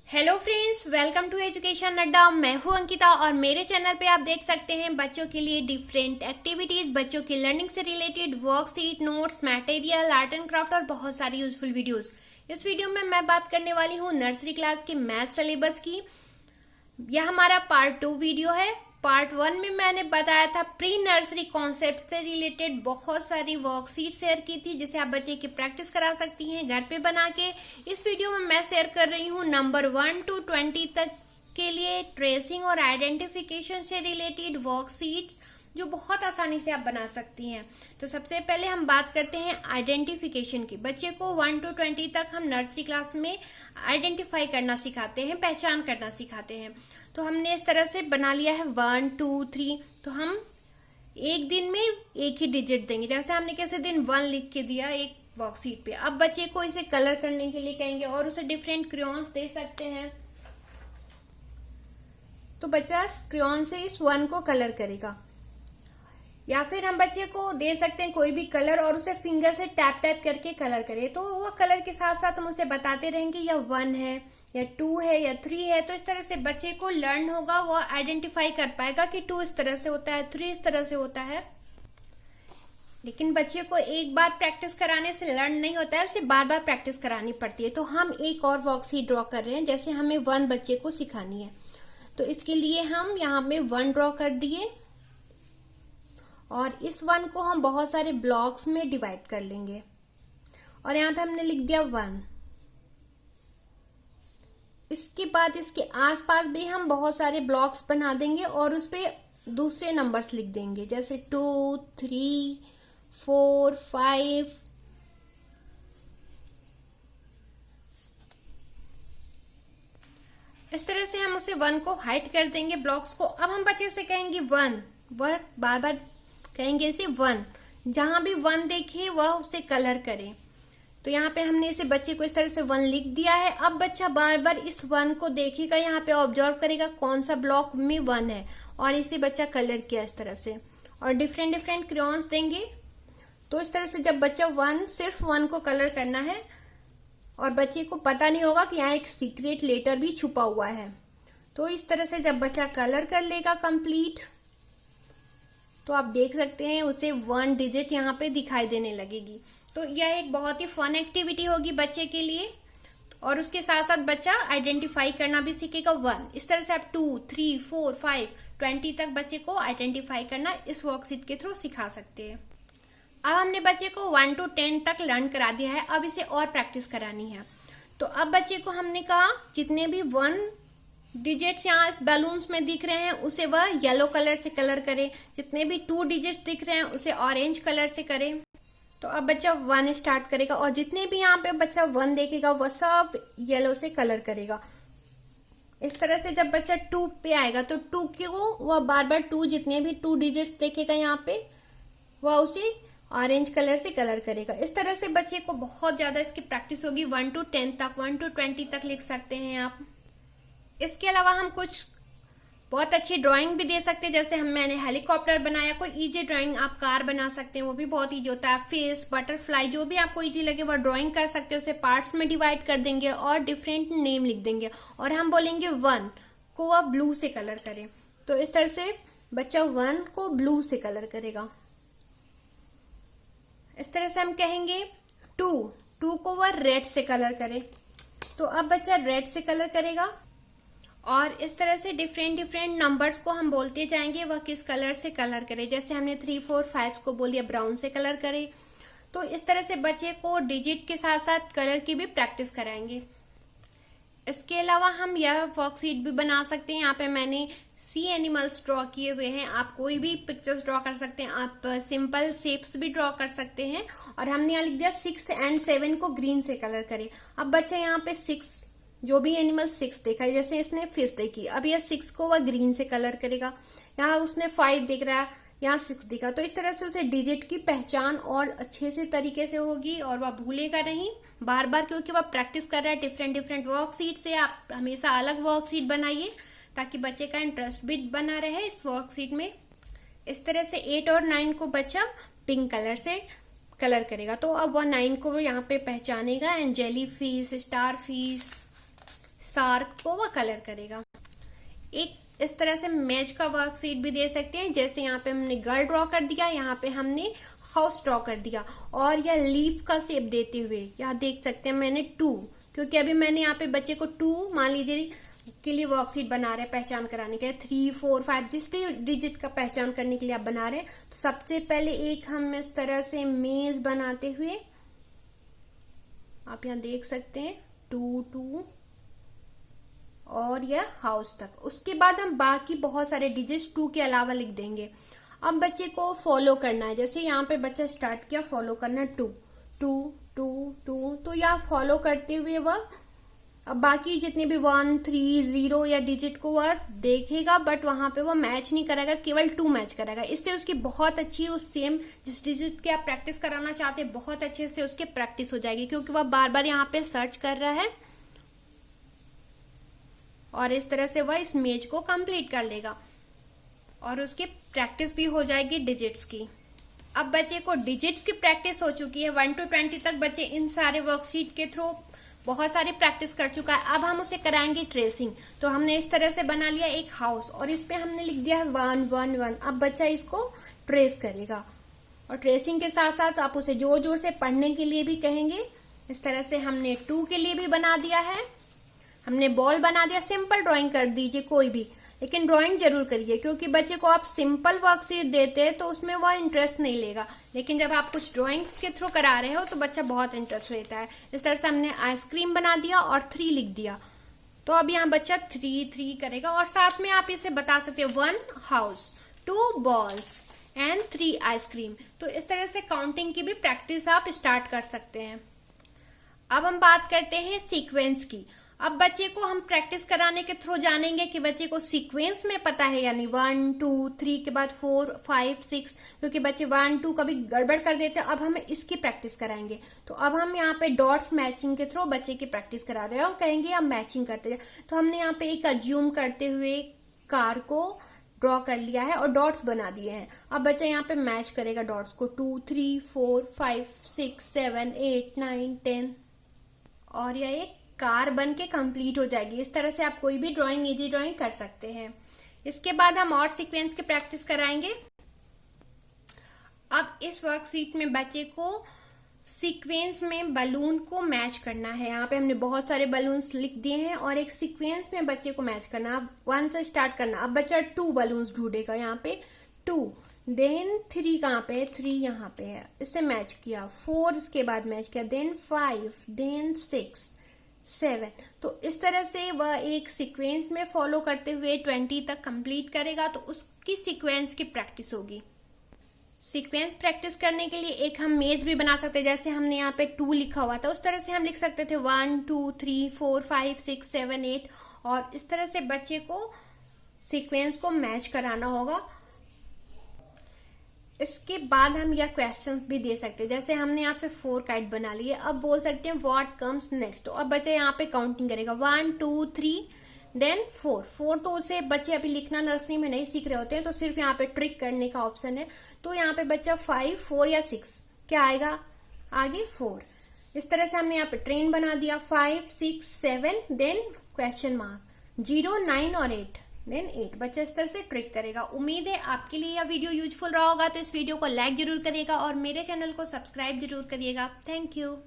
Hello friends, welcome to education Adda. मैं हूं अंकिता और मेरे चैनल पे आप देख सकते हैं बच्चों के लिए डिफरेंट एक्टिविटीज, बच्चों की लर्निंग से related worksheet, notes, material, art and craft और बहुत सारी यूजफुल वीडियोस। इस वीडियो में मैं बात करने वाली हूं नर्सरी क्लास के मैथ सिलेबस की। यह हमारा पार्ट 2 वीडियो है। पार्ट 1 में मैंने बताया था प्री नर्सरी कॉन्सेप्ट से रिलेटेड बहुत सारी वर्कशीट शेयर की थी जिसे आप बच्चे की प्रैक्टिस करा सकती हैं घर पे बना के। इस वीडियो में मैं शेयर कर रही हूँ नंबर 1 to 20 तक के लिए ट्रेसिंग और आइडेंटिफिकेशन से रिलेटेड वर्कशीट जो बहुत आसानी से आप बना सकती हैं। तो सबसे पहले हम बात करते हैं आइडेंटिफिकेशन की। बच्चे को 1 to 20 तक हम नर्सरी क्लास में आइडेंटिफाई करना सिखाते हैं, पहचान करना सिखाते हैं। तो हमने इस तरह से बना लिया है 1 2 3। तो हम एक दिन में एक ही डिजिट देंगे, जैसे हमने कैसे दिन 1 लिख के दिया एक वर्कशीट पे। अब बच्चे को इसे कलर करने के लिए कहेंगे और उसे डिफरेंट क्रेयॉन्स दे सकते हैं। तो बच्चा क्रेयॉन से इस 1 को कलर करेगा, या फिर हम बच्चे को दे सकते हैं कोई भी कलर और उसे फिंगर से टैप टैप करके कलर करे। तो वो कलर के साथ साथ हम उसे बताते रहेंगे या 1 है या 2 है या 3 है। तो इस तरह से बच्चे को लर्न होगा, वो आइडेंटिफाई कर पाएगा कि 2 इस तरह से होता है, 3 इस तरह से होता है। लेकिन बच्चे को एक बार प्रैक्टिस कराने से लर्न नहीं होता है, उसे बार बार प्रैक्टिस करानी पड़ती है। तो हम एक और वर्कशीट ड्रॉ कर रहे हैं, जैसे हमें 1 बच्चे को सिखानी है। तो इसके लिए हम यहाँ पे 1 ड्रॉ कर दिए और इस 1 को हम बहुत सारे ब्लॉक्स में डिवाइड कर लेंगे और यहाँ पे हमने लिख दिया 1। इसके बाद इसके आसपास भी हम बहुत सारे ब्लॉक्स बना देंगे और उस पे दूसरे नंबर्स लिख देंगे, जैसे 2 3 4 5। इस तरह से हम उसे 1 को हाइड कर देंगे ब्लॉक्स को। अब हम बच्चे से कहेंगे 1, वह बार बार कहेंगे इसे 1, जहां भी 1 देखे वह उसे कलर करे। तो यहाँ पे हमने इसे बच्चे को इस तरह से 1 लिख दिया है। अब बच्चा बार बार इस 1 को देखेगा, यहाँ पे ऑब्जर्व करेगा कौन सा ब्लॉक में 1 है और इसे बच्चा कलर किया इस तरह से, और डिफरेंट डिफरेंट क्रेयॉन्स देंगे। तो इस तरह से जब बच्चा सिर्फ 1 को कलर करना है और बच्चे को पता नहीं होगा कि यहाँ एक सीक्रेट लेटर भी छुपा हुआ है। तो इस तरह से जब बच्चा कलर कर लेगा कंप्लीट, तो आप देख सकते हैं उसे 1 डिजिट यहाँ पे दिखाई देने लगेगी। तो यह एक बहुत ही फन एक्टिविटी होगी बच्चे के लिए, और उसके साथ साथ बच्चा आइडेंटिफाई करना भी सीखेगा 1। इस तरह से आप 2 3 4 5 20 तक बच्चे को आइडेंटिफाई करना इस वर्कशीट के थ्रू सिखा सकते हैं। अब हमने बच्चे को 1 to 10 तक लर्न करा दिया है, अब इसे और प्रैक्टिस करानी है। तो अब बच्चे को हमने कहा जितने भी 1 डिजिट्स यहाँ इस बैलून्स में दिख रहे हैं उसे वह येलो कलर से कलर करे, जितने भी 2 डिजिट्स दिख रहे हैं उसे ऑरेंज कलर से करे। तो अब बच्चा 1 स्टार्ट करेगा और जितने भी यहाँ पे बच्चा 1 देखेगा वह सब येलो से कलर करेगा। इस तरह से जब बच्चा 2 पे आएगा तो 2 को वह बार बार 2 जितने भी 2 डिजिट्स देखेगा यहाँ पे वह उसे ऑरेंज कलर से कलर करेगा। इस तरह से बच्चे को बहुत ज्यादा इसकी प्रैक्टिस होगी। 1 to 10 तक, 1 to 20 तक लिख सकते हैं आप। इसके अलावा हम कुछ बहुत अच्छी ड्राइंग भी दे सकते हैं, जैसे मैंने हेलीकॉप्टर बनाया। कोई इजी ड्राइंग आप कार बना सकते हैं, वो भी बहुत इजी होता है। फिश, बटरफ्लाई, जो भी आपको इजी लगे वह ड्राइंग कर सकते हैं। उसे पार्ट्स में डिवाइड कर देंगे और डिफरेंट नेम लिख देंगे और हम बोलेंगे 1 को वह ब्लू से कलर करे। तो इस तरह से बच्चा 1 को ब्लू से कलर करेगा। इस तरह से हम कहेंगे 2 को वह रेड से कलर करे। तो अब बच्चा रेड से कलर करेगा और इस तरह से डिफरेंट डिफरेंट नंबर्स को हम बोलते जाएंगे वह किस कलर से कलर करे। जैसे हमने 3 4 5 को बोलिए ब्राउन से कलर करे। तो इस तरह से बच्चे को डिजिट के साथ साथ कलर की भी प्रैक्टिस कराएंगे। इसके अलावा हम यह वर्कशीट भी बना सकते हैं। यहाँ पे मैंने सी एनिमल्स ड्रॉ किए हुए हैं, आप कोई भी पिक्चर्स ड्रॉ कर सकते हैं, आप सिंपल शेप्स भी ड्रॉ कर सकते हैं। और हमने यहाँ लिख दिया 6 and 7 को ग्रीन से कलर करें। अब बच्चा यहाँ पे 6, जो भी एनिमल 6 देखा है, जैसे इसने फिश देखी, अब यह 6 को वह ग्रीन से कलर करेगा। यहाँ उसने 5 देख रहा है, यहाँ 6 दिखा। तो इस तरह से उसे डिजिट की पहचान और अच्छे से तरीके से होगी और वह भूलेगा नहीं बार बार, क्योंकि वह प्रैक्टिस कर रहा है डिफरेंट डिफरेंट वर्कशीट से। आप हमेशा अलग वर्कशीट बनाइए ताकि बच्चे का इंटरेस्ट भी बना रहे इस वर्कशीट में। इस तरह से 8 और 9 को बच्चा पिंक कलर से कलर करेगा। तो अब वह 9 को यहाँ पे पहचानेगा, and jellyfish, starfish, shark को वह कलर करेगा। एक इस तरह से मैच का वर्कशीट भी दे सकते हैं, जैसे यहाँ पे हमने गर्ल ड्रॉ कर दिया, यहाँ पे हमने हाउस ड्रॉ कर दिया, और यह लीफ का शेप देते हुए यहाँ देख सकते हैं मैंने 2, क्योंकि अभी मैंने यहाँ पे बच्चे को 2 मान लीजिए के लिए वर्कशीट बना रहे हैं पहचान कराने के लिए, 3, 4, 5 जिस भी डिजिट का पहचान करने के लिए आप बना रहे हैं। तो सबसे पहले एक हम इस तरह से मेज बनाते हुए आप यहाँ देख सकते हैं 2, 2 और यह हाउस तक। उसके बाद हम बाकी बहुत सारे डिजिट्स 2 के अलावा लिख देंगे। अब बच्चे को फॉलो करना है, जैसे यहाँ पे बच्चा स्टार्ट किया फॉलो करना 2, 2, 2, 2, तो यहाँ फॉलो करते हुए वह अब बाकी जितने भी 1, 3, 0 या डिजिट को वह देखेगा, बट वहां पे वह मैच नहीं करेगा, केवल 2 मैच करेगा। इससे उसकी बहुत अच्छी उस सेम जिस डिजिट के आप प्रैक्टिस कराना चाहते हैं बहुत अच्छे से उसके प्रैक्टिस हो जाएगी, क्योंकि वह बार बार यहाँ पे सर्च कर रहा है और इस तरह से वह इस मेज को कंप्लीट कर लेगा और उसकी प्रैक्टिस भी हो जाएगी डिजिट्स की। अब बच्चे को डिजिट्स की प्रैक्टिस हो चुकी है, 1 to 20 तक बच्चे इन सारे वर्कशीट के थ्रू बहुत सारी प्रैक्टिस कर चुका है। अब हम उसे कराएंगे ट्रेसिंग। तो हमने इस तरह से बना लिया एक हाउस और इस पे हमने लिख दिया 1, 1, 1। अब बच्चा इसको ट्रेस करेगा और ट्रेसिंग के साथ साथ आप उसे जोर जोर से पढ़ने के लिए भी कहेंगे। इस तरह से हमने 2 के लिए भी बना दिया है, हमने बॉल बना दिया। सिंपल ड्राइंग कर दीजिए कोई भी, लेकिन ड्राइंग जरूर करिए, क्योंकि बच्चे को आप सिंपल वर्कशीट देते हैं तो उसमें वह इंटरेस्ट नहीं लेगा, लेकिन जब आप कुछ ड्राइंग के थ्रू करा रहे हो तो बच्चा बहुत इंटरेस्ट लेता है। इस तरह से हमने आइसक्रीम बना दिया और 3 लिख दिया, तो अब यहाँ बच्चा 3, 3 करेगा और साथ में आप इसे बता सकते हो 1 हाउस, 2 बॉल्स एंड 3 आइसक्रीम। तो इस तरह से काउंटिंग की भी प्रैक्टिस आप स्टार्ट कर सकते हैं। अब हम बात करते हैं सीक्वेंस की। अब बच्चे को हम प्रैक्टिस कराने के थ्रू जानेंगे कि बच्चे को सीक्वेंस में पता है, यानी 1, 2, 3 के बाद 4, 5, 6, क्योंकि बच्चे 1, 2 कभी गड़बड़ कर देते हैं। अब हम इसकी प्रैक्टिस कराएंगे। तो अब हम यहाँ पे डॉट्स मैचिंग के थ्रू बच्चे की प्रैक्टिस करा रहे हैं और कहेंगे आप मैचिंग करते जाए। तो हमने यहाँ पे एक अज्यूम करते हुए कार को ड्रॉ कर लिया है और डॉट्स बना दिए हैं। अब बच्चा यहाँ पे मैच करेगा डॉट्स को 2, 3, 4, 5, 6, 7, 8, 9, 10 और यह एक कार बन के कंप्लीट हो जाएगी। इस तरह से आप कोई भी ड्राइंग, इजी ड्राइंग कर सकते हैं। इसके बाद हम और सीक्वेंस की प्रैक्टिस कराएंगे। अब इस वर्कशीट में बच्चे को सीक्वेंस में बलून को मैच करना है। यहाँ पे हमने बहुत सारे बलून्स लिख दिए हैं और एक सीक्वेंस में बच्चे को मैच करना। अब 1 से स्टार्ट करना। अब बच्चा 2 बलून्स ढूंढेगा, यहाँ पे 2, देन 3 कहाँ पे है, 3 यहाँ पे है, इससे मैच किया। 4 इसके बाद मैच किया, देन 5, देन 6, 7। तो इस तरह से वह एक सीक्वेंस में फॉलो करते हुए 20 तक कंप्लीट करेगा, तो उसकी सीक्वेंस की प्रैक्टिस होगी। सीक्वेंस प्रैक्टिस करने के लिए एक हम मेज भी बना सकते हैं, जैसे हमने यहाँ पे 2 लिखा हुआ था उस तरह से हम लिख सकते थे 1, 2, 3, 4, 5, 6, 7, 8 और इस तरह से बच्चे को सीक्वेंस को मैच कराना होगा। इसके बाद हम यह क्वेश्चंस भी दे सकते हैं, जैसे हमने यहाँ पे 4 काइट बना लिए। अब बोल सकते हैं व्हाट कम्स नेक्स्ट। तो अब बच्चा यहाँ पे काउंटिंग करेगा 1, 2, 3 देन 4। तो उसे बच्चे अभी लिखना नर्सरी में नहीं सीख रहे होते हैं, तो सिर्फ यहाँ पे ट्रिक करने का ऑप्शन है। तो यहाँ पे बच्चा 5, 4 या 6 क्या आएगा आगे 4। इस तरह से हमने यहाँ पे ट्रेन बना दिया 5, 6, 7 देन क्वेश्चन मार्क 0, 9 और 8 देन 8। बच्चा इस तरह से ट्रिक करेगा। उम्मीद है आपके लिए यह वीडियो यूजफुल रहा होगा। तो इस वीडियो को लाइक जरूर करिएगा और मेरे चैनल को सब्सक्राइब जरूर करिएगा। Thank you.